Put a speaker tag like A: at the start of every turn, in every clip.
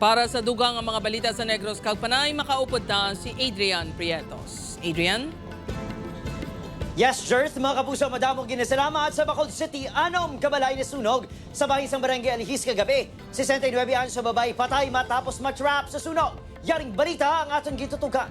A: Para sa dugang ang mga balita sa Negros Kalpanay, makaupod na si Adrian Prietos. Adrian?
B: Yes, Jerth, mga kapuso, madamong ginasalamat sa Bacolod City. Anom kabalay na sunog sa bahay sa Barangay Alihis kagabi. 69 anyos sa babae patay matapos matrap sa sunog. Yaring balita ang atong gitutukan.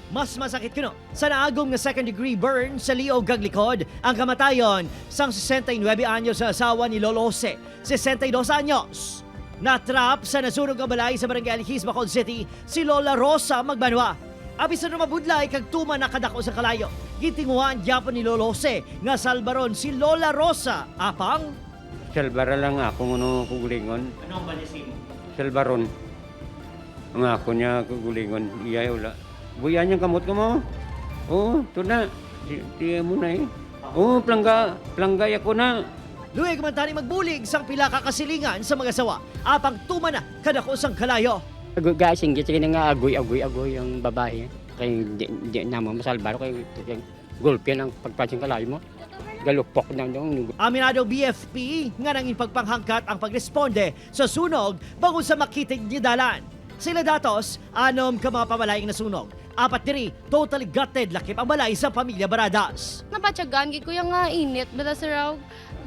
B: Mas masakit kuno sa naagom nga second-degree burn sa Leo Gaglikod ang kamatayon sang 69 anyos sa asawa ni Lolo Jose, 62 anyos. Natrap sa nasunog nga balay sa Barangay Alihis, Bacolod City si Lola Rosa Magbanwa. Abisan na mabudlay kag tuman na kadako sa kalayo. Gitinguhan gyapon ni Lolo Jose nga salbaron si Lola Rosa apang
C: Salbara lang ako ano kugulingon.
B: anong balisin?
C: Salbaron. Ang ako niya kugulingon. Iyay wala. Buyan niyang kamot ka mo. Oo, ito na. Tiya mo na eh. Oo, planggay ako na.
B: Luwag man tani magbulig sang pila ka kasilingan sa mga sawa. Apang tuman na kadako sang kalayo.
D: Gasing kasi nga agoy ang babae. Kaya di naman masalbaro kay gulpyan ang pagpasing kalayo mo. Galupok na doon.
B: Aminado BFP nga nang pagpanghangkat ang pagresponde sa sunog bangon sa makitig ni dalan. Sila datos, anom ka mga pamalayang nasunog. Apat diri, totally gutted lakip ang balay sa pamilya Baradas.
E: Nabatyagan ko yung nga init, bala sa raw,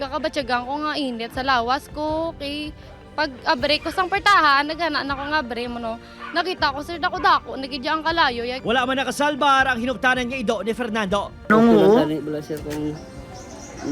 E: gakabatyagan ko nga init sa lawas ko, kay pag abre ko sang pertahan, naghana na ko nga abre mo no. Nakita ko sir dako-dako, nagidya ang kalayo.
B: Wala man nakasalbar ang hinugtanan niya ido ni Fernando.
F: Nung bala siya kung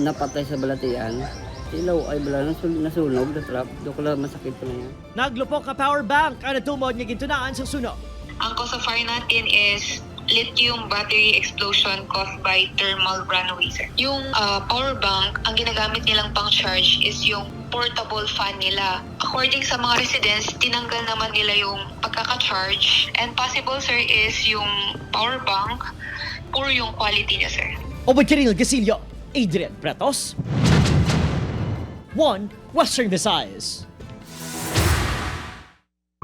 F: napatay sa balatian, ilaw ay bala nasunog na trap, doon ko lang masakit pa niya.
B: Naglupok ka power bank ang natumod niya gintunaan sa sunog.
G: Ang cause of fire natin is lithium battery explosion caused by thermal runaway, sir. Yung power bank, ang ginagamit nilang pang-charge is yung portable fan nila. According sa mga residents, tinanggal naman nila yung pagkaka-charge. And possible, sir, is yung power bank, poor yung quality niya, sir.
B: Obod Kiril Gasilio, Adrian Pretos, 1 Western Visayas.